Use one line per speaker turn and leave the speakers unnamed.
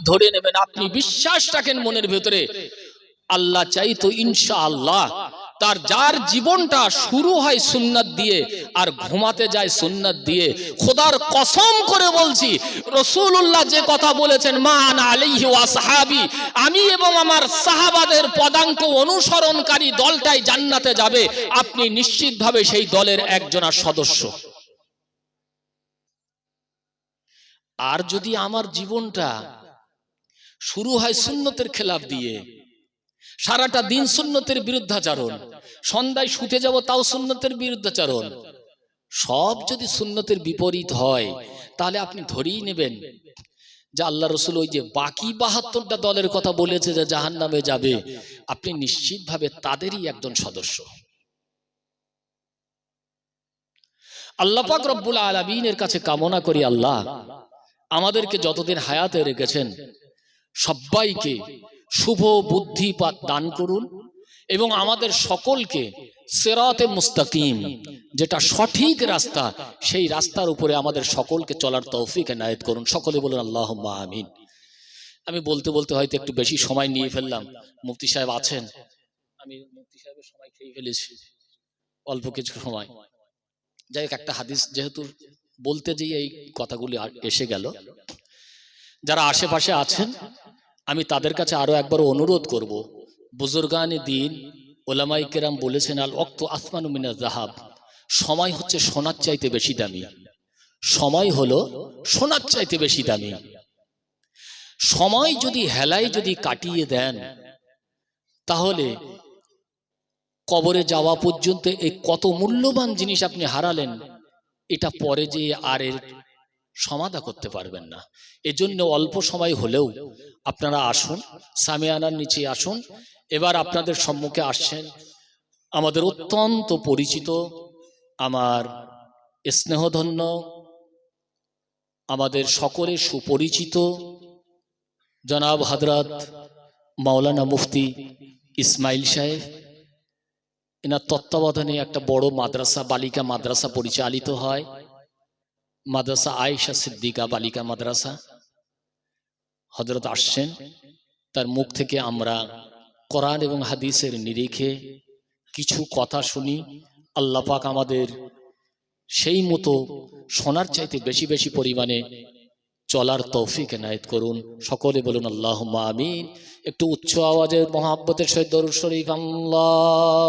ধরে নেবেন, আপনি বিশ্বাস রাখেন মনের ভেতরে, আল্লাহ চাইতো ইনশাআল্লাহ তার যার জীবনটা শুরু হয় সুন্নাত দিয়ে আর ঘুমাতে যায় সুন্নাত দিয়ে, খোদার কসম করে বলছি রাসূলুল্লাহ যে কথা বলেছেন মা আনা আলাইহি ওয়া সাহাবী, আমি এবং আমার সাহাবাদের পদাঙ্ক অনুসরণকারী দলটাই জান্নাতে যাবে, আপনি নিশ্চিতভাবে সেই দলের একজনের সদস্য। আর যদি আমার জীবনটা শুরু হয় সুন্নতের খেলাফ দিয়ে, সারাটা দিন সুন্নতের বিরুদ্ধাচরণ, সন্ধ্যায় শুতে যাব তাও সুন্নতের বিরুদ্ধাচরণ, সব যদি সুন্নতের বিপরীত হয়, তাহলে আপনি ধরেই নেবেন যে আল্লাহ রসুল ওই যে বাকি 72টা দলের কথা বলেছে যে জাহান্নামে যাবে, আপনি নিশ্চিতভাবে তাদেরই একজন সদস্য। আল্লাহ পাক রব্বুল আলামিনের কাছে কামনা করি, আল্লাহ আমাদেরকে যতদিন হায়াতে রেখেছেন সবাইকে শুভ বুদ্ধি দান করুন এবং আমাদের সকলকে সিরাতে মুস্তাকিম, যেটা সঠিক রাস্তা, সেই রাস্তার উপরে আমাদের সকলকে চলার তৌফিক এনায়েত করুন। সকলে বলুন আল্লাহুম্মা আমিন। আমি বলতে বলতে হয়তো একটু বেশি সময় নিয়ে ফেললাম, মুফতি সাহেব আছেন, আমি মুফতি সাহেবের সময় খেয়ে ফেলেছি অল্প কিছু সময়। যাই হোক, একটা হাদিস যেহেতু বলতে যেয়ে এই কথাগুলি এসে গেল, যারা আশেপাশে আছেন আমি তাদের কাছে আরো একবার অনুরোধ করব, বুজুর্গানে দ্বীন ওলামায়ে কেরাম বলেছেন আল ওয়াক্তু আসমানু মিনাজ যাহাব, সময় হচ্ছে সোনার চাইতে বেশি দামি। সময় হলো সোনার চাইতে বেশি দামি। সময় যদি হেলায় যদি কাটিয়ে দেন, তাহলে কবরে যাওয়া পর্যন্ত এই কত মূল্যবান জিনিস আপনি হারালেন, এটা পরে যে আর এর সমাধা করতে পারবেন না। এজন্য অল্প সময় হলেও আপনারা আসুন, সামিয়ানার নিচে আসুন। এবার আপনাদের সম্মুখে আসছেন আমাদের অত্যন্ত পরিচিত, আমার স্নেহধন্য, আমাদের সকলের সুপরিচিত জনাব হযরত মাওলানা মুফতি ইসমাইল সাহেব। এনার তত্ত্বাবধানে একটা বড় মাদ্রাসা, বালিকা মাদ্রাসা পরিচালিত হয়, মাদ্রাসা আয়েশা সিদ্দিকা বালিকা মাদ্রাসা। হযরত আসছেন, তার মুখ থেকে আমরা কোরআন এবং হাদিসের নিরিখে কিছু কথা শুনি। আল্লাহ পাক আমাদের সেই মতো শোনার চাইতে বেশি বেশি পরিমাণে চলার তৌফিক এনায়েত করুন। সকলে বলুন আল্লাহুম্মা আমিন। একটু উচ্চ আওয়াজে মহব্বতের সহিত দরুদ শরীফ আল্লাহুম্মা